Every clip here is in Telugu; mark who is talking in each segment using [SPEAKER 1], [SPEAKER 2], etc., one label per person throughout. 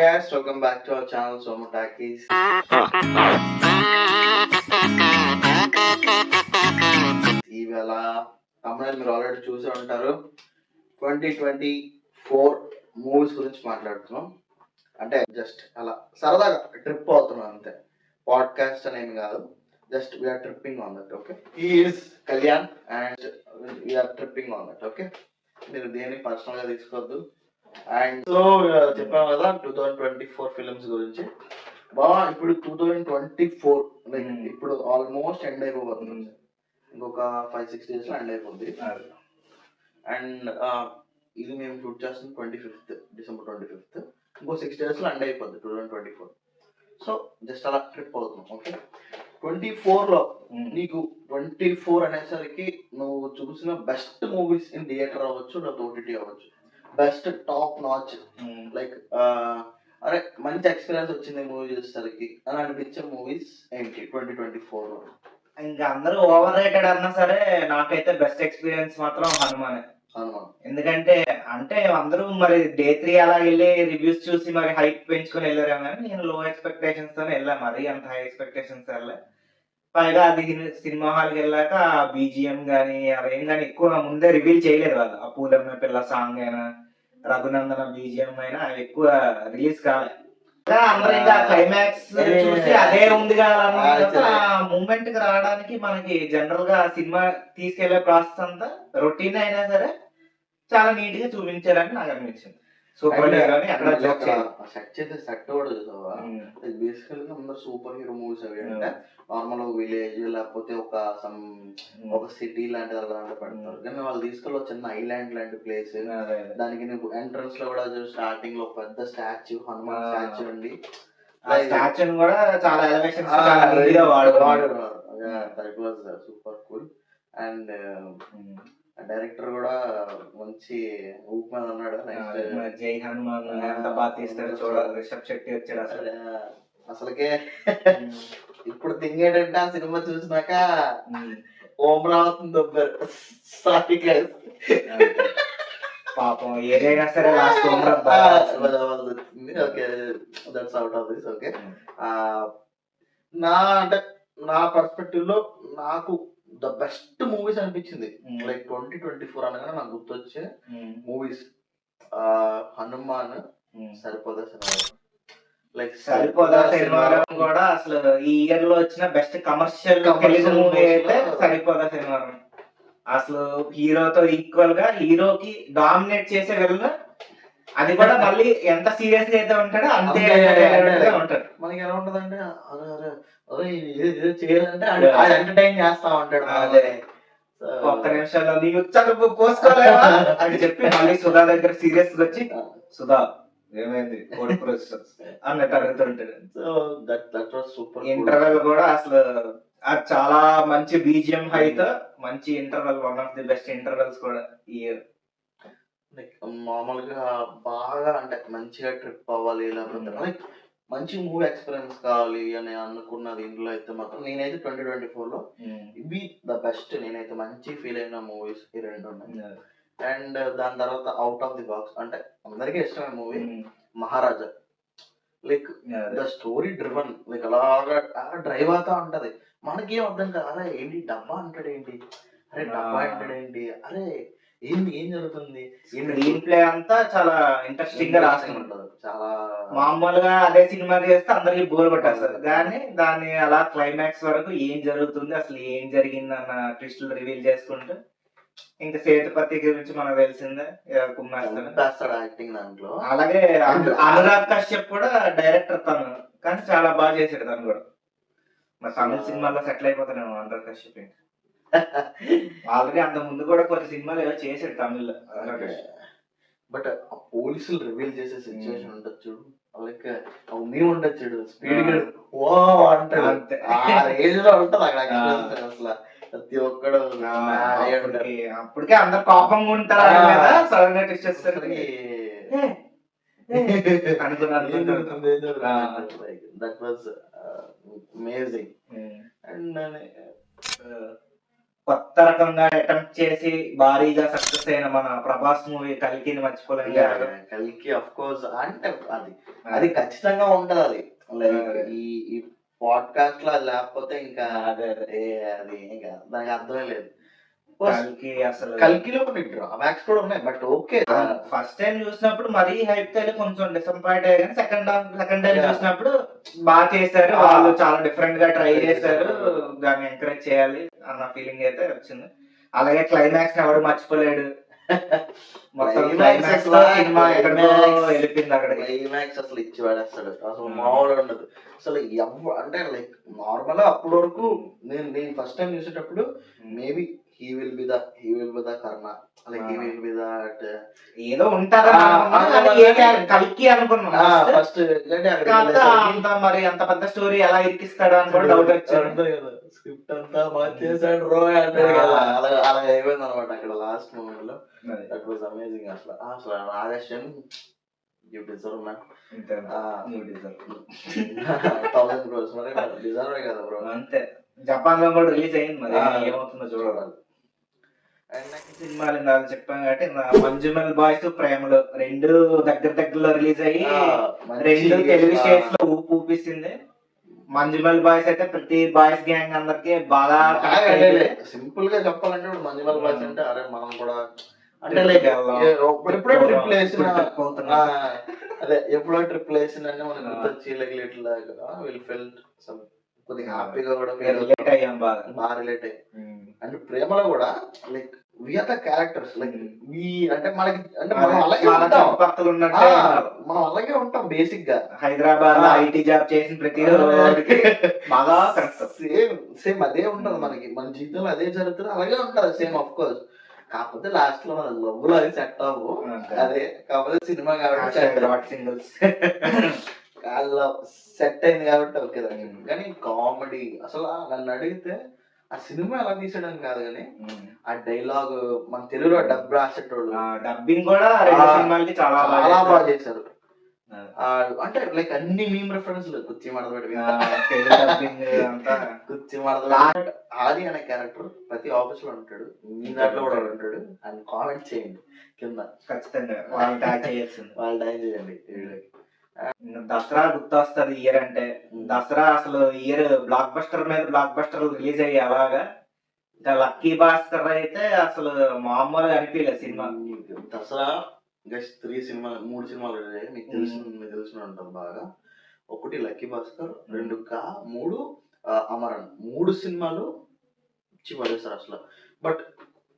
[SPEAKER 1] guys, welcome back to our channel Somu Takis. ఈవేళ తమిళ మీరు ఆల్రెడీ చూసే ఉంటారు. 2024 మూవీస్ గురించి మాట్లాడుతున్నాం. అంటే జస్ట్ అలా సరదాగా ట్రిప్ అవుతున్నాం అంతే. పాడ్కాస్ట్ అనేమి కాదు, just we're tripping on that. Okay, is Kalyan and we're tripping on that. Okay, మీరు దేన్ని పర్సనల్గా తీసుకోవద్దు. అండ్ సో చెప్పాం కదా 2024 ఫిల్మ్స్ గురించి. బాగా ఇప్పుడు 2024 లైక్ ఇప్పుడు ఆల్మోస్ట్ ఎండ్ అయిపోతుంది. ఇంకొక 5-6 days లో ఎండ్ అయిపోద్ది. అండ్ ఇది మేము షూట్ చేస్తుంది 25th December 25th. ఇంకో 6 days లో ఎండ్ అయిపోద్ది 2024. సో జస్ట్ అలా ట్రిప్ అవుతున్నాం. ఓకే, 24 లో నీకు 24 అనేసరికి నువ్వు చూసిన బెస్ట్ మూవీస్ ఇన్ థియేటర్ అవ్వచ్చు, లేకపోతే ఓటీటీ అవ్వచ్చు, బెస్ట్ టాప్ నాచ్ లైక్ అరే మంచి ఎక్స్పీరియన్స్ వచ్చింది మూవీ చూసేసరికి అని అనిపించే మూవీస్ ఏంటి 2024 లో?
[SPEAKER 2] ఇంకా అందరూ ఓవర్ రేటెడ్ అన్నా సరే నాకైతే బెస్ట్ ఎక్స్పీరియన్స్ మాత్రం హనుమాన్. ఎందుకంటే అంటే అందరూ మరి డే 3 అలా వెళ్ళి రివ్యూస్ చూసి మరి హైప్ పెంచుకొని వెళ్ళారేమో, కానీ నేను లో ఎక్స్పెక్టేషన్స్ తోనే వెళ్ళా. మరి అంత హై ఎక్స్పెక్టేషన్స్ వెళ్ళా. పైగా అది సినిమా హాల్కి వెళ్ళాక బీజిఎం గానీ అవేం గానీ ఎక్కువ ముందే రివీల్ చేయలేదు వాళ్ళు. ఆ పూలమ్మ పిల్ల సాంగ్ అయినా రఘునందన బీజిఎం అయినా అవి ఎక్కువ రిలీజ్ కాలే. అందరూ ఇంకా క్లైమాక్స్ చూసి అదే ఉంది కదా మూమెంట్ కి రావడానికి మనకి జనరల్ గా సినిమా తీసుకెళ్లే ప్రాసెస్ అంతా రొటీన్ అయినా సరే చాలా నీట్ గా చూపించారని నాకు అనిపించింది. సూపర్ హీరో అని అక్కడ
[SPEAKER 1] సెట్ కూడా చూసావా? బేసికల్ గా అందరు సూపర్ హీరో మూవీస్ అవి అంటే నార్మల్ విలేజ్ లేకపోతే ఒక సిటీ లాంటిది అలాంటి పెడతారు. కానీ వాళ్ళు తీసుకెళ్ళి చిన్న ఐలాండ్ లాంటి ప్లేస్, దానికి నువ్వు ఎంట్రన్స్ లో కూడా స్టార్టింగ్ లో పెద్ద స్టాచ్యూ, హనుమాన్ స్టాచ్యూ అండి.
[SPEAKER 2] స్టాచ్యూ కూడా చాలా elevations
[SPEAKER 1] super cool. And director కూడా మంచి ఊపు మీద ఉన్నాడు.
[SPEAKER 2] జై హనుమాన్ ఎంత బాగా తీస్తాడు చూడాలి. రిషబ్ శెట్టి వచ్చాడు అసలు.
[SPEAKER 1] అసలుకే ఇప్పుడు థింగ్ ఏంటంటే ఆ సినిమా చూసినాక ఓం రావత్ దొబ్బారు. సారీ గైస్,
[SPEAKER 2] పాపం ఏదైనా సరే last
[SPEAKER 1] okay that's out of this. Okay, నా పర్స్పెక్టివ్ లో నాకు ద బెస్ట్ మూవీస్ అనిపించింది లైక్ 2024 అనగానే నాకు గుర్తొచ్చే మూవీస్ హనుమాన్, సరిపోదా శనివారం.
[SPEAKER 2] లైక్ సరిపోదా శనివారం కూడా అసలు ఈ ఇయర్ లో వచ్చిన బెస్ట్ కమర్షియల్ మూవీ అయితే సరిపోదా శనివారం. అసలు హీరోతో ఈక్వల్ గా హీరోకి డామినేట్ చేసే వెళ్ళ, అది కూడా మళ్ళీ ఎంత సీరియస్ గా అయితే ఉంటాడో అంతే ఉంటాడు.
[SPEAKER 1] మనకి ఎలా ఉంటదంటే చేయాలంటే ఎంటర్టైన్ చేస్తా ఉంటాడు.
[SPEAKER 2] ఒక్క నిమిషంలో నీకు చదువు పోసుకోలేవా అని చెప్పి మళ్ళీ సుధా దగ్గర సీరియస్ గా వచ్చి సుధా ఏమైంది అన్నట్టు అడుగుతుంటాడు.
[SPEAKER 1] So that was super.
[SPEAKER 2] Interval కూడా అసలు అది చాలా మంచి బీజిఎం హైతో మంచి interval, one of the best intervals కూడా ఈ ఇయర్.
[SPEAKER 1] లైక్ మామూలుగా బాగా అంటే మంచిగా ట్రిప్ అవ్వాలి, లేకపోతే లైక్ మంచి మూవీ ఎక్స్పీరియన్స్ కావాలి అని అనుకున్న దీంట్లో అయితే మాత్రం నేనైతే 2024 లో ఇవి ద బెస్ట్. నేనైతే మంచి ఫీల్ అయిన మూవీస్ ఈ రెండు ఉన్నాయి. అండ్ దాని తర్వాత అవుట్ ఆఫ్ ది బాక్స్ అంటే అందరికీ ఇష్టమైన movie Maharaja. Like the story driven, like అలాగా డ్రైవ్ అవుతా ఉంటది. మనకేం అర్థం కాదు, అరే ఏంటి డబ్బా అంటాడు ఏంటి, అరే డబ్బా అంటాడు ఏంటి, అరే ఏంటి ఏం జరుగుతుంది.
[SPEAKER 2] స్క్రీన్ ప్లే అంతా చాలా ఇంట్రెస్టింగ్ గా రాసి ఉంటది.
[SPEAKER 1] చాలా
[SPEAKER 2] మామూలుగా అదే సినిమా చేస్తే అందరికి బోర్ కొట్టేస్తారు, కానీ దాన్ని అలా క్లైమాక్స్ వరకు ఏం జరుగుతుంది, అసలు ఏం జరిగింది అన్న ట్విస్టులు రివీల్ చేసుకుంటూ, ఇంకా సేతుపతి గురించి మనకు తెలిసిందే
[SPEAKER 1] కుమ్మేస్తాడు యాక్టింగ్ దాంట్లో.
[SPEAKER 2] అలాగే అనురాగ్ కశ్యప్ కూడా డైరెక్టర్ తను, కానీ చాలా బాగా చేశాడు తను కూడా. మరి తమిళ సినిమాల్లో సెటిల్ అయిపోతాను అనురాగ్ కశ్యప్. ఆల్రెడీ అంత ముందు కూడా కొన్ని సినిమాలు ఏదో చేశాడు తమిళ్లో.
[SPEAKER 1] బట్ పోలీసులు రివీల్ చేసే సిచ్యువేషన్ ఉంటుంది చూడు, లైక్ మేము ఉండదు చూడు, స్పీడ్ గా ఓ అంటాడు అంతే. ఆ రేంజ్ లో ఉంటది అక్కడ అసలు ప్రతి ఒక్కడు.
[SPEAKER 2] అప్పటికే అందరు కోపంగా ఉంటారు కదా, సడన్ గా ట్విస్ట్ వచ్చేసరికి
[SPEAKER 1] దట్ వాజ్ అమేజింగ్. అండ్
[SPEAKER 2] కొత్త రకంగా అటెంప్ట్ చేసి భారీగా సక్సెస్ అయిన మన ప్రభాస్ మూవీ కల్కిని మర్చిపోలేం కదా.
[SPEAKER 1] కల్కి ఆఫ్ కోర్స్ అంటే అది ఖచ్చితంగా ఉంటది. అది లైక్ ఈ పాడ్కాస్ట్ లో అది లేకపోతే ఇంకా
[SPEAKER 2] అదే
[SPEAKER 1] అది ఇంకా దానికి అర్థమే లేదు.
[SPEAKER 2] కల్కి అసలు
[SPEAKER 1] కల్కిలో కొన్ని డ్రాబ్యాక్స్ కూడా ఉన్నాయి, బట్ ఓకే.
[SPEAKER 2] ఫస్ట్ టైం చూసినప్పుడు మరీ హైప్ తో కొంచెం డిసప్పాయింట్ అయ్యారు, కానీ సెకండ్ టైం చూసినప్పుడు బాగా చేశారు వాళ్ళు, చాలా డిఫరెంట్ గా ట్రై చేశారు, దాన్ని ఎంకరేజ్ చేయాలి అన్న ఫీలింగ్ అయితే వచ్చింది. అలాగే క్లైమాక్స్ ఎవడు మర్చిపోలేడు, మొత్తం క్లైమాక్స్ లో సినిమా ఎక్కడికో వెళ్ళిపోయింది. అక్కడ
[SPEAKER 1] క్లైమాక్స్ అసలు ఇచ్చి పడేస్తాడు, అసలు మామూలు ఉండదు అసలు. అంటే లైక్ నార్మల్ అప్పటి వరకు నేను ఫస్ట్ టైం చూసేటప్పుడు maybe he will be the karma, like he will be that
[SPEAKER 2] ఏదో ఉంటారా కల్కి అనుకున్నాం
[SPEAKER 1] ఫస్ట్.
[SPEAKER 2] మరి అంత పెద్ద స్టోరీ ఎలా ఇరికిస్తాడు అని కూడా డౌట్ వచ్చింది.
[SPEAKER 1] స్క్రిప్ట్ అంతా మార్చేసాడు రో అంటాడు కదా, అలా అయిపోయింది అనమాట అక్కడ లాస్ట్ మూమెంట్ లో. That was amazing. అసలు Nag Ashwin you deserve man, 1000 crores మరి డిజర్వ్ కదా బ్రో.
[SPEAKER 2] అంతే. జపాన్ లో కూడా రిలీజ్ అయింది, మరి ఏమవుతుందో చూడాలి. అండ్ సినిమాలు ఇందాక చెప్పాం కాబట్టి మంజుమల్ బాయ్స్ ప్రేమలు రెండు దగ్గరలో రిలీజ్ అయ్యి రెండు తెలుగు స్టేట్స్ లో ఊపిస్తుంది. మంజుమల్ బాయ్స్ అయితే ప్రతి బాయ్స్ గ్యాంగ్ అందరికి బాగా
[SPEAKER 1] సింపుల్ గా చెప్పాలంటే ఇప్పుడు మంజుమల్ బాయ్స్ అంటే అరే మనం కూడా అంటే లైక్ ఎప్పుడో ట్రిప్ వేసిన అదే ఎప్పుడో ట్రిప్ వేసిన మనకి గుర్తొచ్చి లైక్ ఇట్లా విల్ ఫెల్ట్ సమ్ కొద్దిగా హ్యాపీగా కూడా
[SPEAKER 2] రిలేట్ అయ్యాం,
[SPEAKER 1] బాగా రిలేట్ అయ్యాం. అండ్ ప్రేమలో కూడా like we're the characters, like అంటే మనకి అంటే మనం అలాగే మనం అలాగే ఉంటాం బేసిక్ గా.
[SPEAKER 2] హైదరాబాద్ లో ఐటీ జాబ్ చేసిన ప్రతి బాగా
[SPEAKER 1] సేమ్ అదే ఉంటది మనకి, మన జీవితంలో అదే జరుగుతుంది, అలాగే ఉంటది సేమ్. ఆఫ్ కోర్స్ కాకపోతే లాస్ట్ లో మన లవ్ లో అది సెట్ అవ్వు, అదే కాకపోతే సినిమా కాబట్టి
[SPEAKER 2] సింగిల్స్
[SPEAKER 1] సెట్ అయింది కాబట్టి ఓకే. కానీ కామెడీ అసలు నన్ను అడిగితే ఆ సినిమా ఎలా తీసాడని కాదు కానీ ఆ డైలాగ్ మన తెలుగులో డబ్ రాసేటోళ్ళు
[SPEAKER 2] డబ్బింగ్ కూడా సినిమాలకి చాలా
[SPEAKER 1] బాగా చేశారు. అంటే లైక్ అన్ని మీమ్ రెఫరెన్స్లు కుర్చీ మడతపెట్టి కుర్చీ మడత. ఆది అనే క్యారెక్టర్ ప్రతి ఆఫీస్ లో ఉంటాడు, మీ దాంట్లో కూడా ఉంటాడు. అండ్ కామెంట్ చేయండి కింద,
[SPEAKER 2] ఖచ్చితంగా వాళ్ళు ట్యాగ్ చేయాల్సింది,
[SPEAKER 1] వాళ్ళు ట్యాగ్ చేయండి.
[SPEAKER 2] దసరా గుర్తొస్తుంది ఇయర్ అంటే. దసరా అసలు ఇయర్ బ్లాక్ బస్టర్ మీద బ్లాక్ బస్టర్ రిలీజ్ అయ్యి అలాగా. ఇంకా లక్కీ భాస్కర్ అయితే అసలు మామూలుగా అనిపించలేదు సినిమా.
[SPEAKER 1] దసరా జస్ట్ 3 సినిమాలు మీకు తెలిసిన ఉంటుంది బాగా. ఒకటి లక్కీ భాస్కర్, 2 కా, 3 అమరన్. 3 సినిమాలు ఇచ్చి పడేస్తారు అసలు. బట్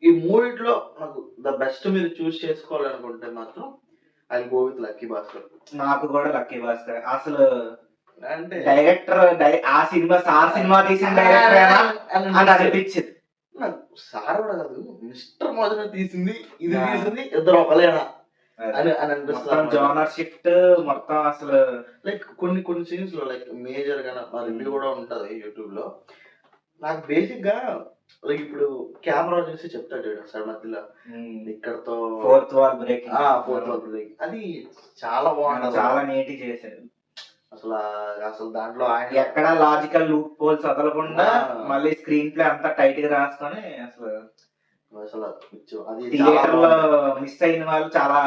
[SPEAKER 1] ఈ మూడిట్లో నాకు ద బెస్ట్ మీరు చూస్ చేసుకోవాలనుకుంటే మాత్రం I go with lucky Bhaskar.
[SPEAKER 2] నాకు కూడా లక్కీ భాస్కర్. అసలు అంటే డైరెక్టర్ ఆ సినిమా సార్ సినిమా తీసిన డైరెక్టర్ అని అనిపించింది.
[SPEAKER 1] సార్ కూడా కాదు, మిస్టర్ మధుర తీసింది ఇది తీసింది ఇద్దరు ఒకలేనా అని అనిపిస్తుంది.
[SPEAKER 2] జోనర్ షిఫ్ట్ మొత్తం అసలు
[SPEAKER 1] లైక్ కొన్ని సీన్స్ లో లైక్ మేజర్ గా మా రివ్యూ కూడా ఉంటది యూట్యూబ్ లో. నాకు బేసిక్ గా లైక్ ఇప్పుడు కెమెరా చూసి చెప్తాడు సార్ మధ్యలో ఇక్కడతో
[SPEAKER 2] ఫోర్త్ వాల్ బ్రేక్,
[SPEAKER 1] అది చాలా బాగుంటుంది,
[SPEAKER 2] చాలా నీట్ చేశాడు.
[SPEAKER 1] అసలు దాంట్లో ఆయన
[SPEAKER 2] ఎక్కడ లాజికల్ లూప్ హోల్స్ వదలకుండా మళ్ళీ స్క్రీన్ ప్లే అంతా టైట్ గా రాసుకొని అసలు థియేటర్ లో మిస్ అయిన వాళ్ళు చాలా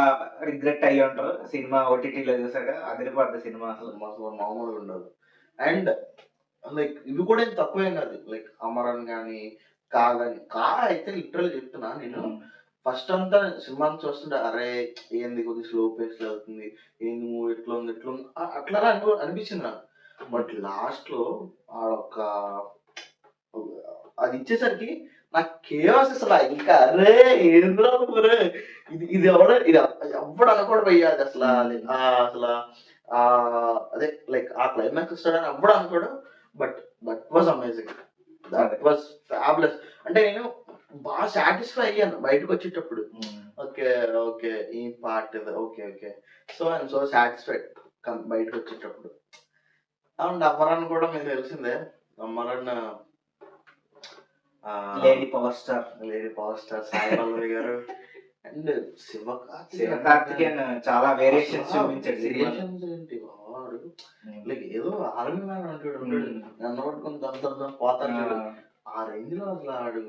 [SPEAKER 2] రిగ్రెట్ అయ్యి ఉంటారు. సినిమా ఓటీటీలో చూసాక అదిరిపోద్ది సినిమా, అసలు
[SPEAKER 1] మామూలుగా ఉండదు. అండ్ లైక్ ఇవి కూడా ఏం తక్కువేం కాదు, లైక్ అమరన్ గానీ కా అయితే లిటరల్ చెప్తున్నా నేను. ఫస్ట్ అంతా సినిమా చూస్తుంటే అరే ఏంది కొద్దిగా స్లో పేస్ లో అవుతుంది, ఏంది మూవీ ఎట్లా ఉంది అట్లా అనిపించింది నాకు. బట్ లాస్ట్ లో అది ఇచ్చేసరికి నాకు కేవస్ అసలు ఇంకా అరే ఏంద్రా ఇది ఎవడు అనుకోవడం అయ్యాది అసలు. అది అసలు అదే లైక్ ఆ క్లైమాక్స్ వస్తాడని ఎవడు అనుకోడు. But that was amazing, that was fabulous. అంటే నేను బాగా సాటిస్ఫై అయ్యాను బయటకు వచ్చేటప్పుడు. ఓకే ఈ part okay so I'm so satisfied బయటకు వచ్చేటప్పుడు. అండ్ అమరన్ కూడా మీకు తెలిసిందే, Amaran
[SPEAKER 2] lady power
[SPEAKER 1] star Sai Pallavi garu and
[SPEAKER 2] Sivakarthikeyan చాలా వేరియేషన్స్ చూపించాడు.
[SPEAKER 1] ఏంటి వాడు లైక్ ఏదో ఆర్మీ మ్యాన్ అంటాడు, నన్ను పట్టుకుని పోతాడు. ఆ రేంజ్ లో అసలు ఆడు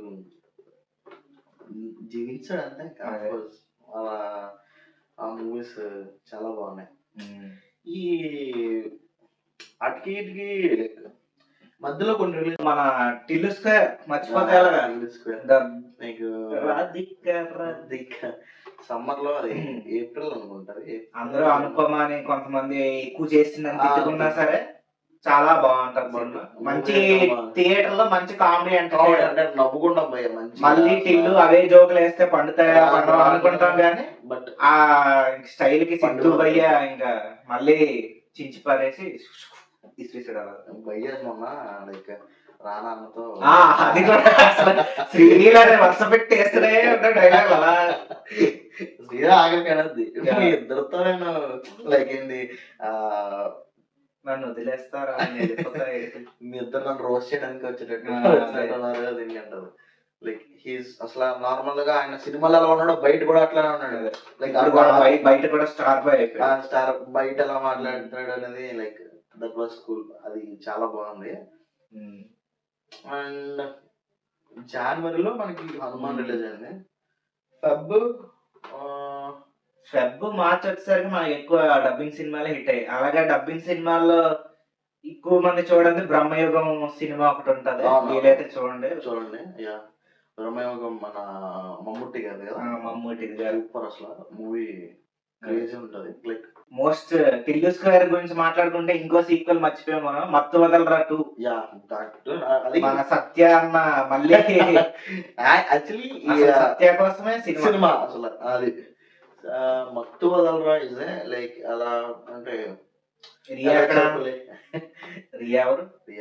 [SPEAKER 1] జీవించాడంటే
[SPEAKER 2] అదే.
[SPEAKER 1] ఆ మూవీస్ చాలా బాగున్నాయి. ఈ అటుకి ఇటుకి మధ్యలో కొన్ని రిలీజ్
[SPEAKER 2] మన టిల్లు స్క్వేర్ మర్చిపోతే ఎలాగా?
[SPEAKER 1] నీకు
[SPEAKER 2] రాధిక
[SPEAKER 1] సమ్మర్ లో అది ఏప్రిల్ అనుకుంటారు.
[SPEAKER 2] అందరూ అనుకోమని కొంతమంది ఎక్కువ చేసిందని తిట్టుకున్నా సరే చాలా బాగుంటది సినిమా. మంచి థియేటర్ లో మంచి కామెడీ అంటే
[SPEAKER 1] నవ్వుకుంటాం భయ్య. మంచి
[SPEAKER 2] మళ్ళీ టిల్లు అవే జోకులు వేస్తే పండుతాయా పండవా అనుకుంటాం కానీ
[SPEAKER 1] బట్
[SPEAKER 2] ఆ స్టైల్ కి సిద్ధు భయ్య ఇంకా మళ్ళీ చించి పారేసి ఇసిరేసాడు అలా.
[SPEAKER 1] భయ్య మొన్న లైక్ రానాన్నతో
[SPEAKER 2] అది కూడా అసలు శ్రీలీలనే వరుస పెట్టి వేస్తూనే ఉంటాడు డైలాగ్ అలా.
[SPEAKER 1] శ్రీలా ఆగలికి అనద్ది మీ ఇద్దరితో నేను లైక్ ఏంది
[SPEAKER 2] నన్ను వదిలేస్తారా
[SPEAKER 1] మీ ఇద్దరు నన్ను రోస్ట్ చేయడానికి వచ్చేటట్టు అంటారు. లైక్ హీస్ అసలు నార్మల్ గా ఆయన సినిమాలో ఎలా ఉన్నాడో బయట కూడా అట్లానే ఉన్నాడు. లైక్
[SPEAKER 2] బయట కూడా స్టార్ బాయ్ అయిపోయాడు.
[SPEAKER 1] స్టార్ బయట ఎలా మాట్లాడుతున్నాడు అనేది లైక్ దట్ వాస్ కూల్. అది చాలా బాగుంది. అండ్ జనవరిలో మనకి హనుమాన్ రిలీజ్ అయింది.
[SPEAKER 2] ఫెబ్ మార్చ్ వచ్చేసరికి మనకి ఎక్కువ డబ్బింగ్ సినిమాలే హిట్ అయ్యాయి. అలాగే డబ్బింగ్ సినిమాల్లో ఎక్కువ మంది చూడండి బ్రహ్మయుగం సినిమా ఒకటి ఉంటది, వీలైతే చూడండి.
[SPEAKER 1] యా బ్రహ్మయుగం మన మమ్ముట్టి గారు కదా.
[SPEAKER 2] మమ్ముట్టి గారు
[SPEAKER 1] సూపర్ అసలు మూవీ క్రేజీ ఉంటది. లైక్
[SPEAKER 2] మోస్ట్ టిల్లు స్క్వేర్ గురించి మాట్లాడుకుంటే ఇంకో సీక్వెల్ మర్చిపోయాం మనం, మత్తు వదలరా 2.
[SPEAKER 1] అది
[SPEAKER 2] మన సత్య అన్న మళ్ళీ
[SPEAKER 1] యాక్చువల్లీ
[SPEAKER 2] సత్య కోసమే
[SPEAKER 1] సినిమా అసలు. అది మత్తు వదలరా ఇస్ లైక్ అలా అంటే
[SPEAKER 2] రియా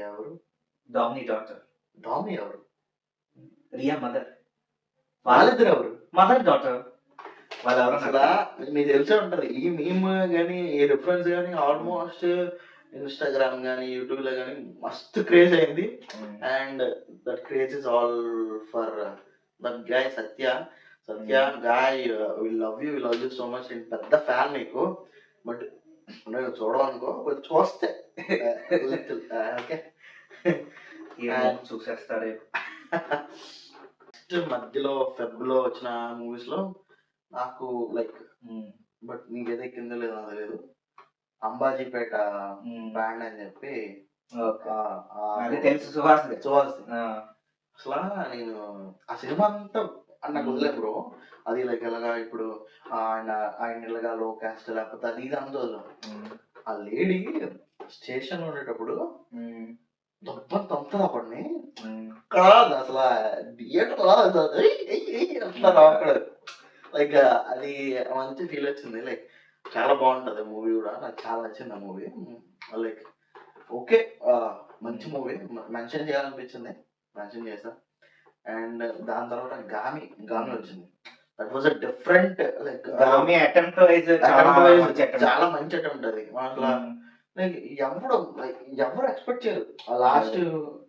[SPEAKER 2] ఎవరు డామినీ డాటర్,
[SPEAKER 1] ఎవరు
[SPEAKER 2] రియా మదర్,
[SPEAKER 1] వాళ్ళిద్దరు ఎవరు
[SPEAKER 2] మదర్ డాటర్ వాళ్ళ
[SPEAKER 1] అసలు మీకు తెలిసే ఉంటది. ఈ మీమ్ గానీ ఈ రిఫరెన్స్ గానీ ఆల్మోస్ట్ ఇన్స్టాగ్రామ్ గానీ యూట్యూబ్ లో గానీ మస్తు క్రేజ్ అయింది. And that craze is all for that guy Satya guy. Will love you so much. నేను పెద్ద ఫ్యాన్ నీకు. బట్ నేను చూడవనుకో కొంచెం చూస్తే ఓకే
[SPEAKER 2] చూసేస్తాడే.
[SPEAKER 1] మధ్యలో ఫెబ్ లో వచ్చిన మూవీస్ లో నాకు లైక్ బట్ నీకైతే కింద లేదు నాకు తెలియదు, అంబాజీపేట బ్యాండ్ అని చెప్పి
[SPEAKER 2] తెలుసు సుహాస్.
[SPEAKER 1] అసలు నేను ఆ సినిమా అంతా నాకు వదిలేదు బ్రో. అది లైక్ ఎలాగా ఇప్పుడు ఆయన ఇలాగా లో క్యాస్ట్ లేకపోతే అది ఇది అందదు. ఆ లేడీ స్టేషన్ లో ఉండేటప్పుడు దొబ్బని తొంతది అప్పటిని కాదు అసలు థియేటర్ అక్కడ లైక్ అది మంచి ఫీల్ వచ్చింది. లైక్ చాలా బాగుంటది మూవీ కూడా. నాకు చాలా నచ్చింది ఆ మూవీ. లైక్ ఓకే మంచి మూవీ మెన్షన్ చేయాలనిపించింది, మెన్షన్ చేసా. అండ్ దాని తర్వాత గామి వచ్చింది. That was a different like చాలా మంచి అటెంప్ట్ అది. అట్లా లైక్ ఎవరు ఎక్స్పెక్ట్ చేయరు ఆ లాస్ట్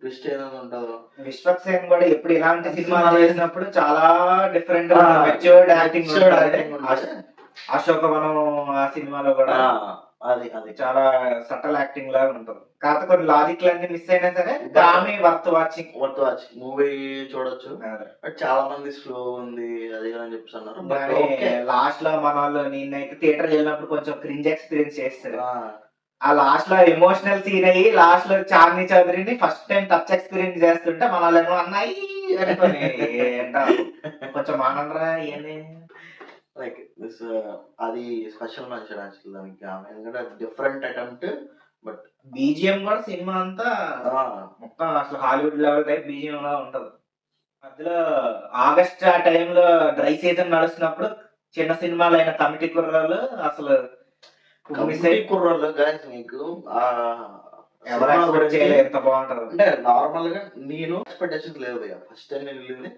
[SPEAKER 1] ట్విస్ట్ ఏదైనా ఉంటుందో.
[SPEAKER 2] విశ్వక్ సేన్ కూడా ఎప్పుడు ఇలాంటి సినిమాలు చేసినప్పుడు చాలా డిఫరెంట్ మెచ్యూర్డ్ యాక్టింగ్ అశోకవనం ఆ సినిమాలో కూడా
[SPEAKER 1] అది
[SPEAKER 2] చాలా సటల్ యాక్టింగ్ లాగా ఉంటుంది. కాకపోతే కొన్ని లాజిక్ అన్ని మిస్ అయినా సరే గామి వర్త్ వాచింగ్
[SPEAKER 1] మూవీ చూడొచ్చు. బట్ చాలా మంది స్లో ఉంది అది అని చెప్పి అన్నారు.
[SPEAKER 2] లాస్ట్ లో మన వాళ్ళు నేనైతే థియేటర్ వెళ్ళినప్పుడు కొంచెం క్రింజ్ ఎక్స్పీరియన్స్ చేస్తారు. ఆ లాస్ట్ లో ఎమోషనల్ సీన్ అయ్యి లాస్ట్ లో చాందీ చౌదరిని ఫస్ట్ టైం టచ్ ఎక్స్పీరియన్స్ చేస్తుంటే మన వాళ్ళు ఏమో అన్నాయి అనుకోని కొంచెం ఆనందరా ఏంటి
[SPEAKER 1] లైక్ దిస్ అది స్పెషల్ మంచి దానికి ఎందుకంటే డిఫరెంట్ అటెంప్ట్. బట్
[SPEAKER 2] బీజిఎం కూడా సినిమా అంతా మొత్తం అసలు హాలీవుడ్ లెవెల్ టైప్ బీజిఎం లా ఉంటది. మధ్యలో ఆగస్ట్ ఆ టైంలో డ్రై సీజన్ నడుస్తున్నప్పుడు చిన్న సినిమాలు అయిన కమిటీ కుర్రాలు అసలు
[SPEAKER 1] కుర్రాళ్ళు గాయస్ మీకు
[SPEAKER 2] ఎంత బాగుంటది
[SPEAKER 1] అంటే నార్మల్ గా నేను ఎక్స్పెక్టేషన్స్ లేదు భయ్య. ఫస్ట్ టైం నేను వెళ్ళింది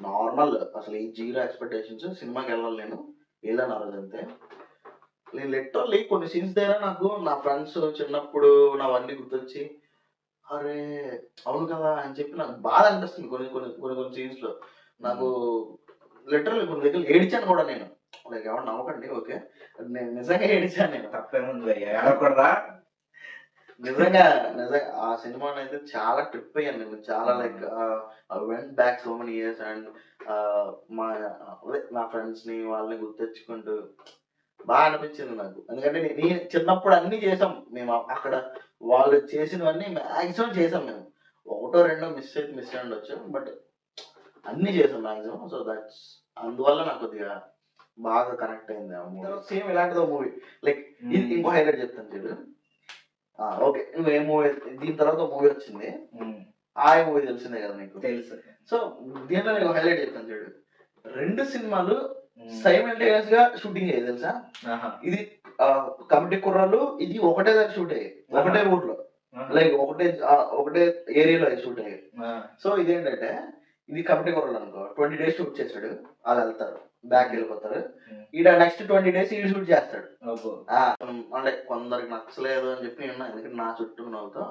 [SPEAKER 1] నార్మల్ అసలు ఈ జీరో ఎక్స్పెక్టేషన్స్. సినిమాకి వెళ్ళాలి నేను ఏదైనా అంతే. నేను లిటరల్లీ కొన్ని సీన్స్ దగ్గర నాకు నా ఫ్రెండ్స్ చిన్నప్పుడు నావన్నీ గుర్తొచ్చి అరే అవును కదా అని చెప్పి నాకు బాధ అనిపిస్తుంది. కొన్ని సీన్స్ లో నాకు లిటరల్లీ కొన్ని దగ్గర ఏడిచాను కూడా నేను. లైక్ ఎవరు నమ్మకండి ఓకే, నేను నిజంగా ఏడిచాను. నేను
[SPEAKER 2] తప్పేముంది ఏడకూడదా.
[SPEAKER 1] నిజంగా నిజంగా ఆ సినిమాని అయితే చాలా ట్రిప్ అయ్యాను నేను. చాలా like I went back so many years and మా అదే నా ఫ్రెండ్స్‌ని వాళ్ళని గుర్తెచ్చుకుంటూ బాగా అనిపించింది నాకు. ఎందుకంటే నేను చిన్నప్పుడు అన్నీ చేసాం. మేము అక్కడ వాళ్ళు చేసినవన్నీ మాక్సిమం చేసాం మేము. ఒకటో రెండో మిస్ అయితే మిస్ అయ్యి ఉండొచ్చు. బట్ అన్నీ చేసాం మాక్సిమం. సో దట్స్ అందువల్ల నాకు కొద్దిగా బాగా కనెక్ట్ అయింది ఆ మూవీ. సేమ్ ఇలాంటిదో మూవీ లైక్ ఇంకో హైలైట్ చెప్తాను చూడు. ఓకే. నువ్వు ఏ మూవీ దీని తర్వాత ఒక మూవీ వచ్చింది. ఆ మూవీ తెలిసిందే కదా నీకు.
[SPEAKER 2] తెలుసు.
[SPEAKER 1] సో దీంట్లో నేను హైలైట్ చెప్తాను చూడు. 2 సినిమాలు సైమల్టేనియస్ గా షూటింగ్ అయ్యాయి తెలుసా. ఇది కమిటీ కుర్రాలు ఇది ఒకటే దగ్గర షూట్ అయ్యాయి. ఒకటే ఊర్లో లైక్ ఒకటే ఏరియాలో షూట్ అయ్యాయి. సో ఇదేంటంటే ఇది కమిటీ కుర్రాలు అనుకో 20 days షూట్ చేశాడు. వాళ్ళు వెళ్తారు బ్యాక్ వెళ్ళిపోతారు. ఈడ నెక్స్ట్ 20 days ఈడు షూట్ చేస్తాడు. అంటే కొందరికి నచ్చలేదు అని చెప్పి నేను ఎందుకంటే నా చుట్టూ ఉన్న వాళ్ళతో.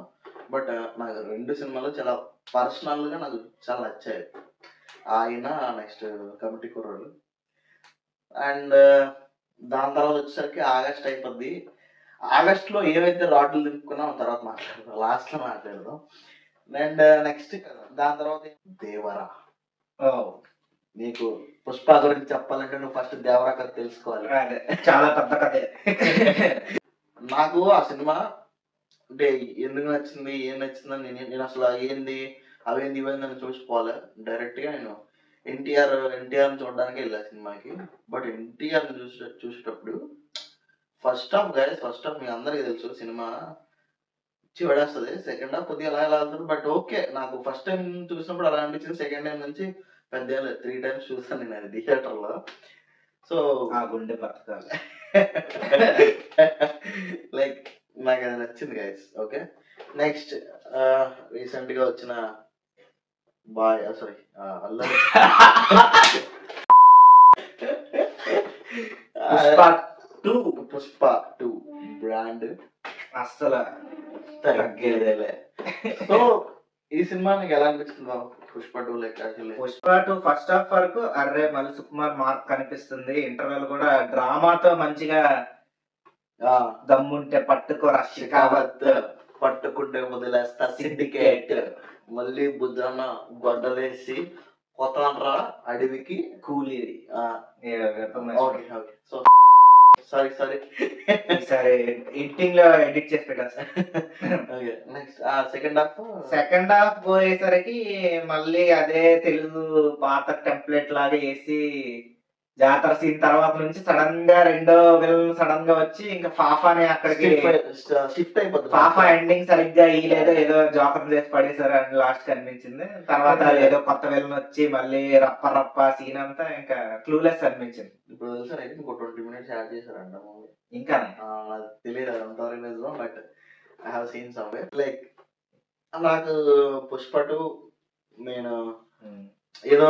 [SPEAKER 1] బట్ నాకు 2 సినిమాలు చాలా పర్సనల్ గా నాకు చాలా నచ్చాయి. ఆయన నెక్స్ట్ కమిటీ కుర్రాడు అండ్ దాని తర్వాత వచ్చేసరికి ఆగస్ట్ అయిపోద్ది. ఆగస్ట్ లో ఏవైతే రాడ్లు దింపుకున్నాం తర్వాత మాట్లాడదాం, లాస్ట్ లో మాట్లాడదాం. అండ్ నెక్స్ట్ దాని తర్వాత దేవరా. నీకు పుష్ప గురించి చెప్పాలంటే నువ్వు ఫస్ట్ దేవరా కథ తెలుసుకోవాలి.
[SPEAKER 2] చాలా పెద్ద కథ.
[SPEAKER 1] నాకు ఆ సినిమా అంటే ఎందుకు నచ్చింది ఏం నచ్చిందని నేను అసలు ఏంది అవేంది ఇవేంది అని చూసిపోవాలి. డైరెక్ట్ గా నేను ఎన్టీఆర్ చూడడానికి వెళ్ళా సినిమాకి. బట్ ఎన్టీఆర్ చూసేటప్పుడు ఫస్ట్ హాఫ్ మీ అందరికి తెలుసు సినిమా చివడేస్తుంది. సెకండ్ హాఫ్ కొద్దిగా అలా వెళ్తుంది. బట్ ఓకే నాకు ఫస్ట్ టైం చూసినప్పుడు అలా అనిపించింది. సెకండ్ టైం నుంచి పెద్ద 3 times చూసాను నేను అది థియేటర్ లో. సో
[SPEAKER 2] ఆ గుండె బతకాలి.
[SPEAKER 1] లైక్ నాకు అది నచ్చింది గైస్. ఓకే నెక్స్ట్ రీసెంట్ గా వచ్చిన అల్లరి పుష్ప 2 బ్రాండ్
[SPEAKER 2] అస్సలు
[SPEAKER 1] తగ్గేదేలే. సో ఈ సినిమా నీకు ఎలా అనిపిస్తుంది Pushpa 2 like
[SPEAKER 2] Pushpa 2 first half వరకు అర్రే మళ్ళీ సుకుమార్ మార్క్ కనిపిస్తుంది. ఇంటర్వెల్ కూడా డ్రామాతో మంచిగా దమ్ముంటే పట్టుకోరా షికావత్,
[SPEAKER 1] పట్టుకుంటే వదిలేస్తా సిండికేట్, మళ్ళీ బుద్ధన గొడ్డలేసి కొత్తరా అడవికి కూలీ. సో సారీ
[SPEAKER 2] ఎడిటింగ్ లో ఎడిట్ చేసి పెట్టాను.
[SPEAKER 1] నెక్స్ట్ సెకండ్ హాఫ్
[SPEAKER 2] పోయేసరికి మళ్ళీ అదే తెలుగు పాత టెంప్లెట్ లాగా వేసి జాతర సీన్ తర్వాత నుంచి సడన్ గా రెండో విలన్ సడన్ గా వచ్చి ఇంకా ఫాఫాని అక్కడికి
[SPEAKER 1] షిఫ్ట్ అయిపోతుంది.
[SPEAKER 2] ఫాఫా ఎండింగ్ సరిగ్గా ఇయలేదో ఏదో జోకర్ చేసి పడేసారు అని లాస్ట్ కనిపించింది. తర్వాత ఏదో కొత్త విలన్ వచ్చి మళ్ళీ రప్ప సీన్ అంతా ఇంకా క్లూలెస్ అనిపించింది.
[SPEAKER 1] ఇప్పుడు తెలుసా ఇంకో 20 minutes యాడ్ చేశారంట మూవీ.
[SPEAKER 2] ఇంకా
[SPEAKER 1] తెలియదు అదంతా. But I have seen somewhere like నాకు పుష్ప 2 నేను ఏదో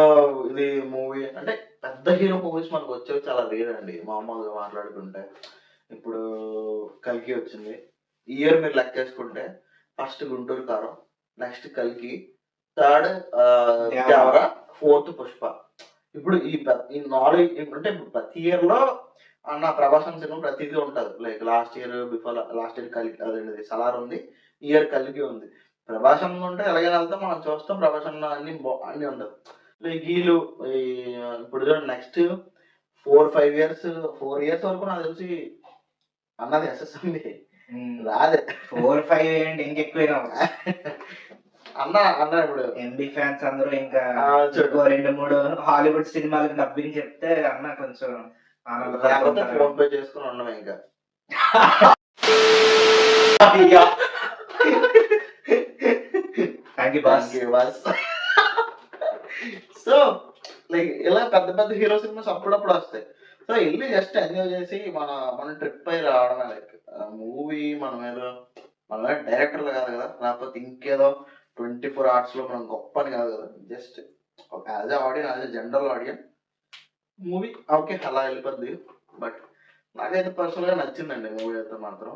[SPEAKER 1] ఇది మూవీ అంటే పెద్ద హీరో మూవీస్ మనకు వచ్చేవి చాలా రేర్ అండి. మామూలుగా మాట్లాడుకుంటే ఇప్పుడు కల్కి వచ్చింది. ఈ ఇయర్ మీరు లెక్కేసుకుంటే ఫస్ట్ గుంటూరు కారం, నెక్స్ట్ కల్కి, థర్డ్ దేవరా, ఫోర్త్ పుష్ప. ఇప్పుడు ఈ 4 అంటే ప్రతి ఇయర్ లో నా ప్రభాసం సినిమా ప్రతిదీ ఉంటుంది. లైక్ లాస్ట్ ఇయర్ కల్కి అదేంటిది సలార్ ఉంది, ఈ ఇయర్ కల్కి ఉంది. ప్రభాసం ఉంటే ఎలాగైనా వెళ్తాం మనం చూస్తాం. ప్రభాసంలో అన్ని ఉండదు. లైక్ వీళ్ళు ఇప్పుడు నెక్స్ట్ 4 years వరకు నాకు తెలిసి అన్నది ఎస్ఎస్ఎంబి రాదే.
[SPEAKER 2] 4-5 ఏంటి ఇంకెక్కువ
[SPEAKER 1] అన్న ఇప్పుడు
[SPEAKER 2] ఎంబీ ఫ్యాన్స్ అందరూ ఇంకా 2-3 హాలీవుడ్ సినిమాలకు డబ్బింగ్ చెప్తే అన్న కొంచెం
[SPEAKER 1] ఫోన్ పే చేసుకుని ఉండవు ఇంకా.
[SPEAKER 2] Thank you boss.
[SPEAKER 1] So like ఇలా పెద్ద హీరో సినిమాస్ అప్పుడప్పుడు వస్తాయి. సో వెళ్ళి జస్ట్ ఎంజాయ్ చేసి మన ట్రిప్ అయి రావడమే. లైక్ మూవీ మనమే డైరెక్టర్లు కాదు కదా, లేకపోతే ఇంకేదో 24 hours లో మనం గొప్ప అని కాదు కదా. Just as a general audience movie okay అలా వెళ్ళిపోద్ది. బట్ నాకైతే పర్సనల్ గా నచ్చిందండి మూవీ అయితే మాత్రం.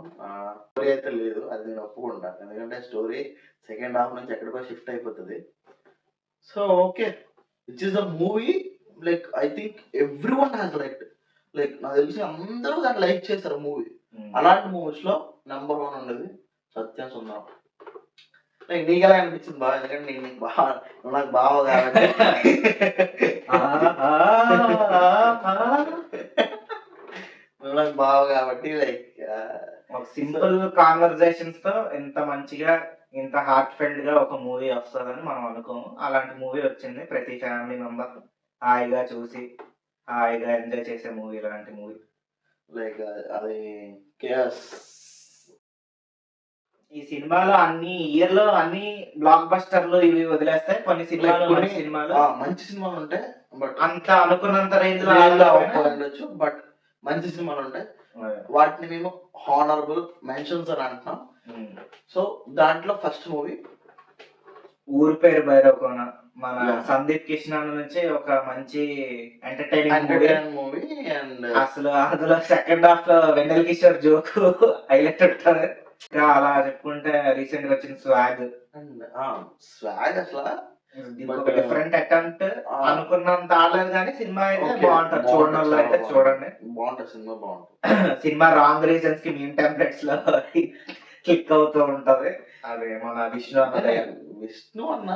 [SPEAKER 1] స్టోరీ అయితే లేదు అది నేను ఒప్పుకుంటా. ఎందుకంటే స్టోరీ సెకండ్ హాఫ్ నుంచి ఎక్కడికో షిఫ్ట్ అయిపోతుంది. So okay which is the movie like I think every one has like నాకు తెలిసి అందరూ దాన్ని లైక్ చేశారు మూవీ. అలాంటి మూవీస్ లో నెంబర్ 1 ఉండేది సత్యం సుందరం. లైక్ నీకు ఎలా అనిపించింది బాగా? ఎందుకంటే నేను నీకు బాగా, నువ్వు నాకు బావ కాబట్టి. నువ్వు నాకు బావ కాబట్టి లైక్
[SPEAKER 2] ఒక సింపుల్ కాన్వర్జేషన్స్ తో ఇంత మంచిగా ఇంత హార్ట్ ఫెల్డ్ గా ఒక మూవీ వస్తుందని మనం అనుకోము. అలాంటి మూవీ వచ్చింది. ప్రతి ఫ్యామిలీ మెంబర్ హాయిగా చూసి హాయిగా ఎంజాయ్ చేసే మూవీ ఇలాంటి మూవీ.
[SPEAKER 1] లైక్ అది కేఎస్.
[SPEAKER 2] ఈ సినిమాలో అన్ని ఇయర్ లో అన్ని బ్లాక్ బస్టర్లు ఇవి వదిలేస్తాయి. కొన్ని సినిమాలు మంచి సినిమాలు,
[SPEAKER 1] మంచి సినిమాలు ఉంటాయి, బట్
[SPEAKER 2] అంత అనుకున్నంత రేంజ్ లో
[SPEAKER 1] ఉండొచ్చు, బట్ మంచి సినిమాలు ఉంటాయి. వాటిని మేము హానరబుల్ మెన్షన్స్ అని అంటున్నాం. సో దాంట్లో ఫస్ట్ మూవీ
[SPEAKER 2] ఊరు పేరు భైరవకోన, మన సందీప్ కిషన్ నుంచి ఒక మంచి ఎంటర్టైనింగ్
[SPEAKER 1] మూవీ. అండ్
[SPEAKER 2] అసలు అందులో సెకండ్ హాఫ్ లో వెన్నెల కిషోర్ జోక్ హైలైట్ ఉంటుంది. ఇంకా అలా చెప్పుకుంటే రీసెంట్ గా వచ్చిన స్వాగ్
[SPEAKER 1] అసలు
[SPEAKER 2] డిఫరెంట్ అటెంప్ట్. అనుకున్నంత ఆడలేదు కానీ సినిమా అయితే బాగుంటది. చూడడం వల్ల అయితే చూడండి,
[SPEAKER 1] బాగుంటది సినిమా, బాగుంటుంది.
[SPEAKER 2] సినిమా రాంగ్ రీజన్స్ కి మీమ్ టెంప్లెట్స్ లో క్లిక్ అవుతూ ఉంటది. అది మన విష్ణు
[SPEAKER 1] అన్న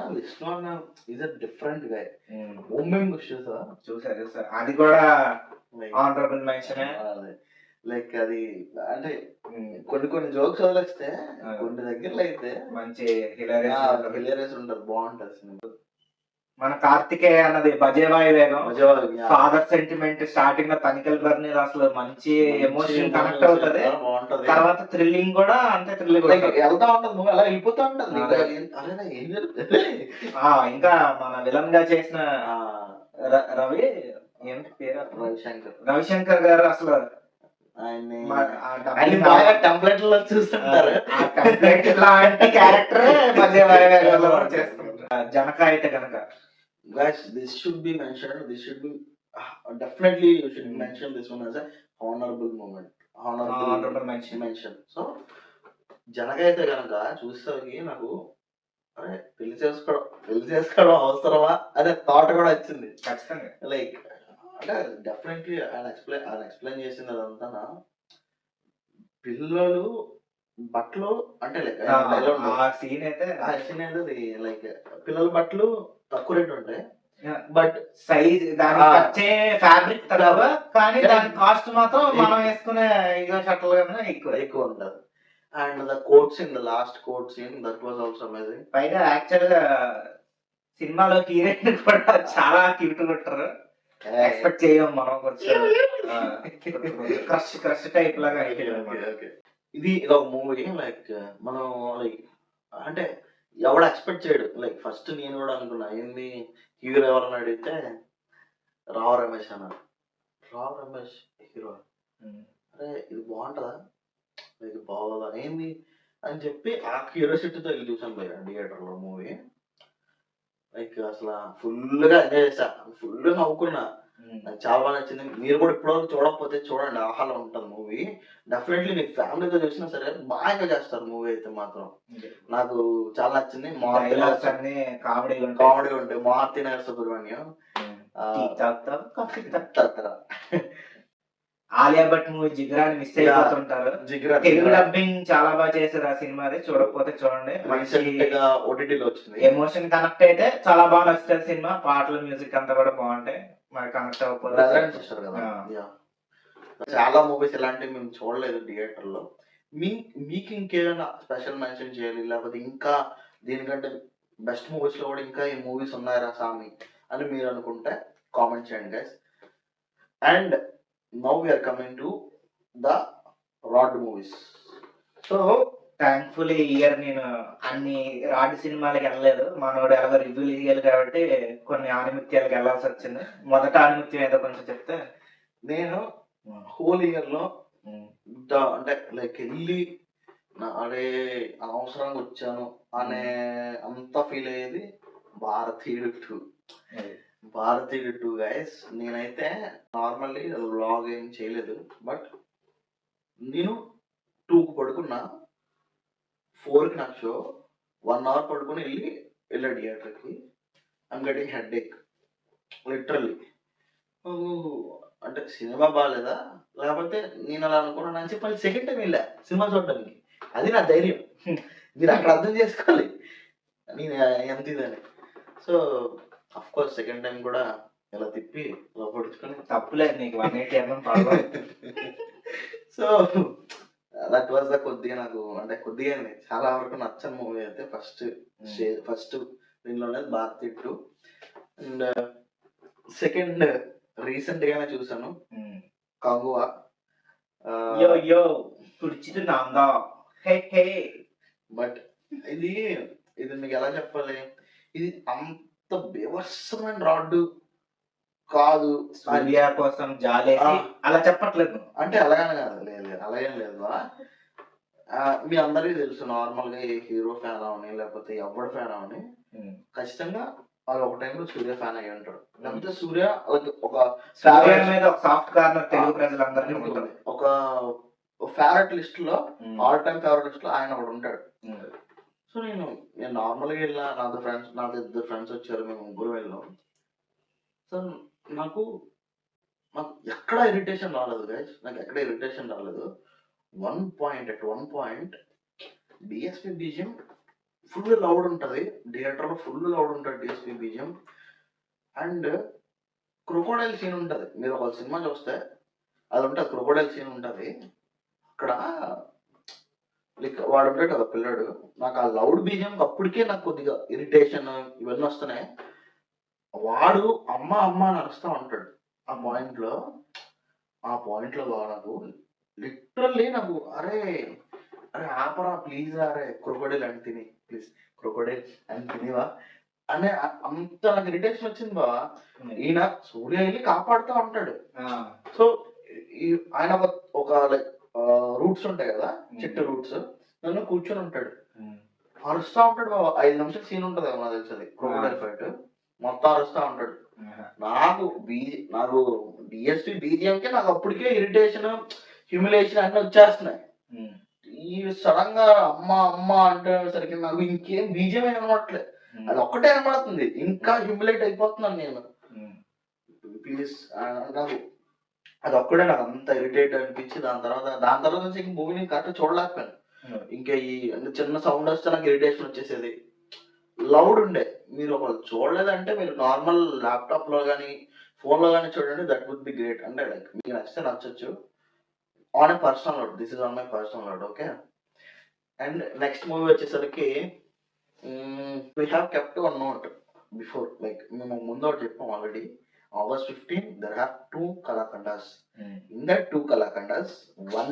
[SPEAKER 1] ఈజ్ అ డిఫరెంట్ గా మూమెంట్
[SPEAKER 2] చూసారు. అది కూడా ఆనరబుల్ మెన్షన్.
[SPEAKER 1] లైక్ అది అంటే కొన్ని జోక్స్ వదిలేస్తే కొన్ని దగ్గరలో అయితే
[SPEAKER 2] మంచి హిలేరియస్
[SPEAKER 1] ఉంటుంది, బాగుంటది సినిమా.
[SPEAKER 2] మన కార్తికేయ అన్నది బజేవాయి వేగం, ఫాదర్ సెంటిమెంట్ స్టార్టింగ్ లో తనిఖీల బర్ని అసలు మంచి ఎమోషన్ కనెక్ట్ అవుతుంది. తర్వాత థ్రిల్లింగ్ కూడా అంతే థ్రిల్లింగ్
[SPEAKER 1] వెళ్తా ఉంటది, నువ్వు అలా వెళ్ళిపోతా ఉంటది.
[SPEAKER 2] ఇంకా మన విలన్ గా చేసిన రవి ఏంటి పేరు, రవిశంకర్ గారు అసలు
[SPEAKER 1] బాగా టెంప్లెట్ లో చూస్తుంటారు.
[SPEAKER 2] టెంప్లెట్ లాంటి క్యారెక్టర్ బజేవాయి వేగంలో చేస్తుంటారు. జనక అయితే కనుక
[SPEAKER 1] guys, this should be mentioned, this should be definitely you should mention this one as a honorable moment, honorable mention. So Janaka అయితే కనుక చూసేసరికి నాకు అరే పెళ్లి చేసుకోవడం అవసరమా అనే థాట్ కూడా వచ్చింది
[SPEAKER 2] ఖచ్చితంగా.
[SPEAKER 1] లైక్ అంటే డెఫినెట్లీ ఆయన ఎక్స్ప్లెయిన్ చేసింది అదంతా. పిల్లలు బట్టలు అంటే లైక్
[SPEAKER 2] సీన్ అయితే
[SPEAKER 1] లైక్ పిల్లల బట్టలు తక్కువ రేట్ ఉంటాయి, బట్
[SPEAKER 2] సైజ్ దానికి వచ్చే ఫ్యాబ్రిక్ తక్కువ, కానీ దాని కాస్ట్ మాత్రం మనం వేసుకునే షర్ట్లు కన్నా
[SPEAKER 1] ఎక్కువ ఉంటుంది. And the coat scene, the last coat scene, that was also amazing.
[SPEAKER 2] పైగా యాక్చువల్ గా సినిమాలో హీరోయిన్ కూడా చాలా క్యూట్ కొట్టారు. ఎక్స్పెక్ట్ చేయం మనం, కొంచెం క్రష్ టైప్ లాగా.
[SPEAKER 1] ఇది ఒక మూవీ లైక్ మనం లైక్ అంటే ఎవడు ఎక్స్పెక్ట్ చేయడు. లైక్ ఫస్ట్ నేను కూడా అనుకున్నా ఏంది హీరో ఎవరని అడిగితే రావు రమేష్ అన్నారు. రావు రమేష్ హీరో, అరే ఇది బాగుంటుందా, ఇది బాగోదా ఏంది అని చెప్పి ఆ క్యూరియాసిటీతో వెళ్ళి చూసాను పోయా థియేటర్లో మూవీ. లైక్ అసలు ఫుల్గా ఎంజాయ్ చేసా, ఫుల్గా నవ్వుకున్నా, నాకు చాలా బాగా నచ్చింది. మీరు కూడా ఇప్పటివరకు చూడకపోతే చూడండి, ఆహాలో ఉంటుంది మూవీ. డెఫినెట్లీ మీకు ఫ్యామిలీతో చూసినా సరే బాగా ఎంజాయ్ చేస్తారు మూవీ అయితే మాత్రం. నాకు చాలా నచ్చింది. కామెడీ ఉంటాయి. మారుతి నగర్ సుబ్రహ్మణ్యం,
[SPEAKER 2] ఆలియా భట్ మూవీ జిగ్రా ని మిస్ అయిపోతుంటారు. తెలుగు డబ్బింగ్ చాలా బాగా చేశారు ఆ సినిమా. చూడకపోతే చూడండి,
[SPEAKER 1] ఓటీటీలో వచ్చింది.
[SPEAKER 2] ఎమోషన్ కనెక్ట్ అయితే చాలా బాగా నచ్చుతుంది సినిమా. పాటలు మ్యూజిక్ అంతా కూడా బాగుంటాయి. మరి కనెక్ట్ అవ్వకపోతే
[SPEAKER 1] చాలా మూవీస్ ఇలాంటివి మేము చూడలేదు థియేటర్ లో. మీకు ఇంకేమైనా స్పెషల్ మెన్షన్ చేయాలి, లేకపోతే ఇంకా దీనికంటే బెస్ట్ మూవీస్ లో కూడా ఇంకా ఈ మూవీస్ ఉన్నాయా సామి అని మీరు అనుకుంటే కామెంట్ చేయండి guys. And now we're coming to the rod movies.
[SPEAKER 2] So thankfully year నేను అన్ని రాడ్ సినిమాలకు వెళ్ళలేదు. మనోడు ఎలాగో రివ్యూలు ఇవ్వాలి కాబట్టి కొన్ని ఆనిమిత్యాలకు వెళ్ళాల్సి వచ్చింది. మొదట ఆనిమిత్యం ఏదో కొంచెం చెప్తే,
[SPEAKER 1] నేను హోల్ ఇయర్ లో అంటే లైక్ వెళ్ళి అదే అనవసరంగా వచ్చాను అనే అంత ఫీల్ అయ్యేది భారతీయుడు 2 గైస్. నేనైతే నార్మల్లీ వ్లాగ్ ఏం చేయలేదు, బట్ నేను 2కు పడుకున్నా, 4కి నాకు షో, 1 hour పడుకుని వెళ్ళా థియేటర్కి. I'm getting headache literally. అంటే సినిమా బాగాలేదా, లేకపోతే నేను అలా అనుకున్నాను అని చెప్పి మళ్ళీ సెకండ్ టైం వెళ్ళా సినిమా చూడడానికి. అది నా ధైర్యం. మీరు అక్కడ అర్థం చేసుకోవాలి నేను ఎంత ఇదని. So of course second time కూడా ఇలా తిప్పి ఇలా పొడుచుకొని
[SPEAKER 2] తప్పులేదు నీకు 180 పడవ.
[SPEAKER 1] సో దట్ వాజ్ ద కొద్దిగా నాకు అంటే కొద్దిగా చాలా వరకు నచ్చని మూవీ అయితే ఫస్ట్ దీనిలోనే భారతీ 2. అండ్ సెకండ్ రీసెంట్ గానే చూసాను కంగువా.
[SPEAKER 2] యో యో కుడిచిది నాందా హే హే.
[SPEAKER 1] బట్ ఇది ఇది మీకు ఎలా చెప్పాలి, ఇది అంత బేవర్సమైన రాడ్ కాదు.
[SPEAKER 2] సూర్య కోసం జాలేసి అలా చెప్పట్లేదు
[SPEAKER 1] అంటే అలాగనే కాదు, లేదు అలాగేం లేదు. మీ అందరికీ తెలుసు నార్మల్ గా ఏ హీరో ఫ్యాన్ అవని లేకపోతే ఎవరి ఫ్యాన్ అవని ఖచ్చితంగా వాళ్ళు ఒక టైంలో సూర్య ఫ్యాన్ అయ్యి ఉంటారు. లేకపోతే సూర్య ఒక
[SPEAKER 2] సాఫ్ట్ కార్నర్ తెలుగు ప్రజలందరికీ ఉంటుంది.
[SPEAKER 1] ఒక ఫేవరెట్ లిస్ట్ లో ఆల్ టైమ్ ఫేవరెట్ లిస్ట్ లో ఆయన ఒకడు ఉంటాడు. సో నేను నార్మల్గా వెళ్ళా, నాతో ఇద్దరు ఫ్రెండ్స్ వచ్చారు, మేము ముగ్గురు వెళ్ళాం. సో నాకు ఎక్కడ ఇరిటేషన్ రాలేదు గైస్, నాకు ఎక్కడ ఇరిటేషన్ రాలేదు. One point DSP BGM full loud ఉంటుంది, థియేటర్లో ఫుల్ లౌడ్ ఉంటుంది DSP BGM. And crocodile scene ఉంటుంది, మీరు ఒక సినిమా చూస్తే అది ఉంటుంది, క్రొకోడైల్ సీన్ ఉంటుంది. అక్కడ లైక్ వాడు ఉంటాడు కదా పిల్లడు, నాకు ఆ లౌడ్ బీజియం అప్పటికే నాకు కొద్దిగా ఇరిటేషన్ ఇవన్నీ వస్తున్నాయి. వాడు అమ్మ అమ్మ అని అరుస్తా ఉంటాడు ఆ పాయింట్లో నాకు లిటరల్లీ నాకు అరే ఆపరా ప్లీజ్, అరే క్రొకోడైల్ అని తిని ప్లీజ్, క్రొకోడైల్ అని తినివా అనే అంత నాకు ఇరిటేషన్ వచ్చింది బావా. ఈయన సూర్య వెళ్ళి కాపాడుతూ ఉంటాడు. సో ఆయన ఒక లైక్ రూట్స్ ఉంటాయి కదా, చెట్టు రూట్స్, నన్ను కూర్చొని ఉంటాడు, అరుస్తా ఉంటాడు బాబా. 5 నిమిషాలు సీన్ ఉంటుంది కదా నాకు తెలిసింది క్రొకోడైల్ ఫైట్, మొత్తం అరుస్తా ఉంటాడు. నాకు డిఎస్పీ బీజిఎంకే నాకు అప్పటికే ఇరిటేషన్ హ్యూమిలేషన్ అన్ని వచ్చేస్తున్నాయి. ఈ సడన్ గా అమ్మ అమ్మ అంటే నాకు ఇంకేం బీజిఎం అనట్లే, అది ఒక్కటే అనబడుతుంది, ఇంకా హ్యూమిలేట్ అయిపోతున్నాను నేను. ప్లీజ్ నాకు అది ఒక్కడే నాకు అంత ఇరిటేట్ అనిపించి దాని తర్వాత నుంచి ఇంక మూవీని కరెక్ట్ చూడలేకపోయాను. ఇంకా ఈ చిన్న సౌండ్ వస్తే నాకు ఇరిటేషన్ వచ్చేసేది, లౌడ్ ఉండే. మీరు ఒకళ్ళు చూడలేదంటే మీరు నార్మల్ ల్యాప్టాప్ లో కానీ ఫోన్ లో కానీ చూడండి, దట్ వుడ్ బి గ్రేట్. అంటే లైక్ మీకు నచ్చితే నచ్చొచ్చు, on a personal note, this is on my personal note, okay. And next movie వచ్చేసరికి we have kept one note before, like మేము ముందు ఒకటి చెప్పాం already. August 15, there are 2 Kalakandas. In that 2 Kalakandas, one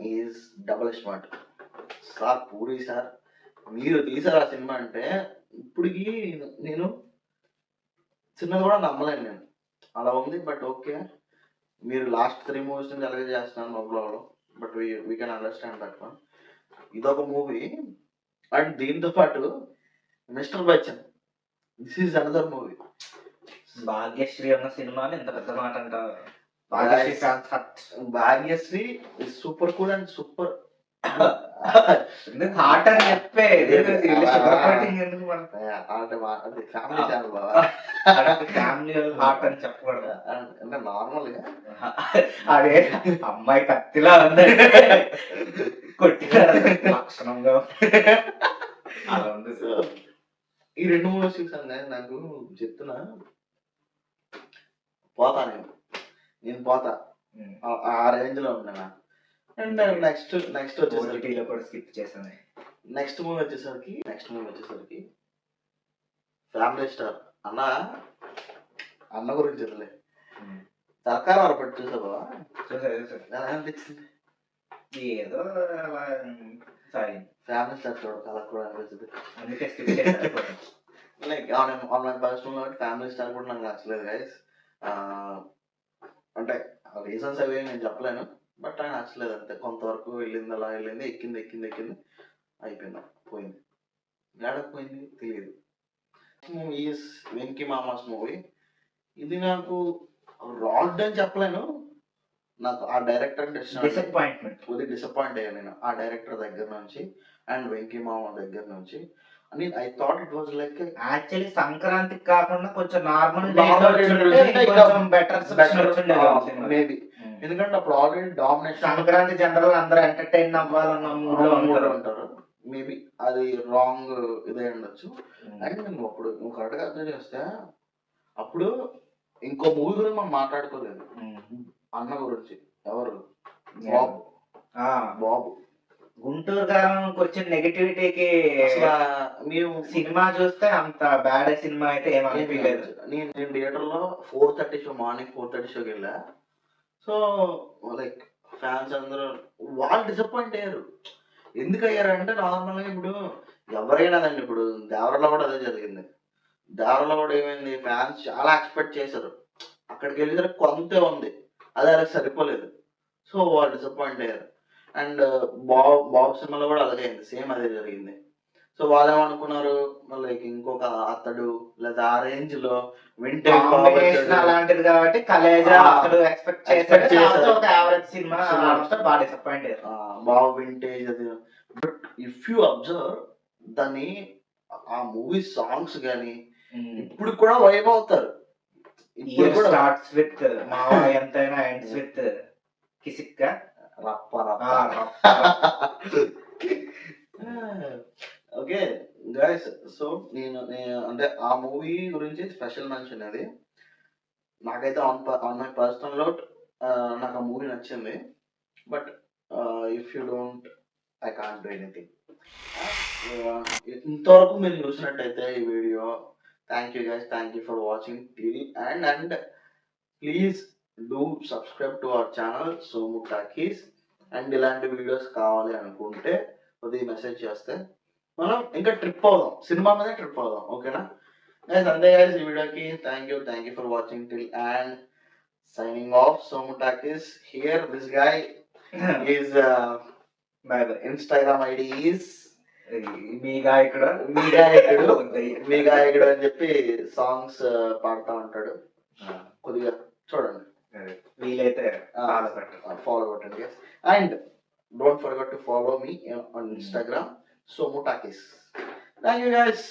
[SPEAKER 1] is Double Smart. Sir puri sir, మీరు తీసారు ఆ సినిమా అంటే ఇప్పటికి నేను చిన్నది కూడా నమ్మలేను నేను, అలా ఉంది. బట్ ఓకే, మీరు లాస్ట్ 3 మూవీస్ నుంచి అలాగే చేస్తున్నాను మొబైల్లో, but we can understand that one. ఇదొక మూవీ. అండ్ దీంతో పాటు mister Bachchan, this is another movie.
[SPEAKER 2] Bhagyashree అన్న సినిమాని ఎంత పెద్ద మాట అంటారు.
[SPEAKER 1] Bhagyashree super cool and super
[SPEAKER 2] hot అని చెప్పే ఫ్యామిలీ హాట్ అని చెప్పకూడదు.
[SPEAKER 1] అంటే నార్మల్ గా
[SPEAKER 2] అదే అమ్మాయి కత్తిలా ఉంది కొట్టిన లక్షణంగా అలా ఉంది.
[SPEAKER 1] ఈ 2 మూవీస్ చూసాను నాకు చెప్తున్నా, పోతా నేను పోతా ఆ రేంజ్ లో ఉన్నా. అండ్ నెక్స్ట్ వచ్చేసరికి
[SPEAKER 2] కూడా స్కిప్ చేశాను.
[SPEAKER 1] నెక్స్ట్ మూవీ వచ్చేసరికి ఫ్యామిలీ స్టార్. అన్న గురించి వదిలే, సర్కార్ వరపట్టి చూసావా? ఎలా అనిపించింది?
[SPEAKER 2] ఏదో సారీ
[SPEAKER 1] ఫ్యామిలీ స్టార్ చూడ కళ కూడా అనిపించింది.
[SPEAKER 2] అందుకే స్కిప్ చేశాను.
[SPEAKER 1] Like online personal family star కూడా నాకు నచ్చలేదు గైస్. అంటే రీజన్స్ అవి నేను చెప్పలేను, బట్ ఆయన నచ్చలేదు అంతే. కొంతవరకు వెళ్ళింది, అలా వెళ్ళింది, ఎక్కింది అయిపోయింది, పోయింది. ఏడకపోయింది తెలియదు. Movie Venky Mamas movie. ఇది నాకు రాడ్ అని చెప్పలేను, నాకు ఆ డైరెక్టర్ డిసప్పాయింట్ అయ్యాను నేను ఆ డైరెక్టర్ దగ్గర నుంచి అండ్ వెంకీ మామ దగ్గర నుంచి. I thought it was like
[SPEAKER 2] actually సంక్రాంతికి కాకుండా కొంచెం నార్మల్
[SPEAKER 1] బెటర్
[SPEAKER 2] మేబీ
[SPEAKER 1] ఎందుకంటే అప్పుడు ఆల్రెడీ డామినేషన్
[SPEAKER 2] సంక్రాంతి జనరల్ అందరూ ఎంటర్టైన్ అవ్వాలన్న మూడ్ లో
[SPEAKER 1] ఉంటారు. మేబీ అది రాంగ్ ఇదే ఉండొచ్చు. అండ్ నువ్వు అప్పుడు నువ్వు కరెక్ట్గా అర్థం చేస్తే అప్పుడు ఇంకో మూవీ గురించి మనం మాట్లాడుకోలేదు. అన్న గురించి ఎవరు బాబు బాబు
[SPEAKER 2] గుంటూరు గారికి వచ్చిన నెగటివిటీకి
[SPEAKER 1] మేము
[SPEAKER 2] సినిమా చూస్తే అంత బ్యాడ్ సినిమా అయితే ఏమనిపించలేదు.
[SPEAKER 1] నేను థియేటర్లో 4:30 షో మార్నింగ్ 4:30 షోకి వెళ్ళా. సో లైక్ ఫ్యాన్స్ అందరూ వాళ్ళు డిసప్పాయింట్ అయ్యారు. ఎందుకు అయ్యారంటే నార్మల్గా ఇప్పుడు ఎవరైనా అండి, ఇప్పుడు దేవరలో కూడా అదే జరిగింది. దేవరలో కూడా ఏమైంది, ఫ్యాన్స్ చాలా ఎక్స్పెక్ట్ చేశారు, అక్కడికి వెళ్ళేసరికి కొంతే ఉంది, అది వాళ్ళకి సరిపోలేదు. సో వాళ్ళు డిసప్పాయింట్ అయ్యారు. అండ్ బాబు సినిమాలో కూడా అలాగే అయింది, సేమ్ అదే జరిగింది. సో వాళ్ళు ఏమనుకున్నారు, లైక్ ఇంకొక అతడు లేదా ఆ రేంజ్ లో వింటేజ్
[SPEAKER 2] అలాంటిది కాబట్టి కలేజా అతడు ఎక్స్పెక్ట్ చేశారు, ఒక యావరేజ్ సినిమా బాగా డిసప్పాయింట్ అయ్యారు.
[SPEAKER 1] బాబు వింటేజ్ అది. బట్ ఇఫ్ యూ అబ్జర్వ్ దాన్ని, ఆ మూవీ సాంగ్స్ గానీ ఇప్పుడు కూడా వైబ్ అవుతారు.
[SPEAKER 2] ఇప్పుడు కూడా స్టార్ట్స్ విత్ మావా ఎంతైనా ఎండ్స్ విత్ కిసిక్క
[SPEAKER 1] రప్ప ఓకే గైస్. సో నేను అంటే ఆ మూవీ గురించి స్పెషల్ మెన్షన్ అది. నాకైతే ఆన్ మై పర్సనల్ నోట్ నాకు ఆ మూవీ నచ్చింది. But if you don't, I can't do anything. ఇంతవరకు మీరు చూసినట్టయితే ఈ video, thank you guys, thank you for watching till and please do subscribe to our channel Somu talkies. And ఇలాంటి వీడియోస్ కావాలి అనుకుంటే కొద్దిగా మెసేజ్ చేస్తే మనం ఇంకా ట్రిప్ అవుదాం, సినిమా మీద ట్రిప్ అవుదాం. ఓకేనా గైస్? అంతే గైస్ ఈ వీడియోకి. Thank you for watching till and signing off. Somu Talkies here. This guy is Instagram ID is
[SPEAKER 2] మీ గాయకుడు
[SPEAKER 1] అని చెప్పి సాంగ్స్ పాడుతూ ఉంటాడు. కొద్దిగా చూడండి,
[SPEAKER 2] వీలైతే
[SPEAKER 1] ఫాలో కొట్టండి. And don't forget to follow me on Instagram, Somu Takis. Thank you guys.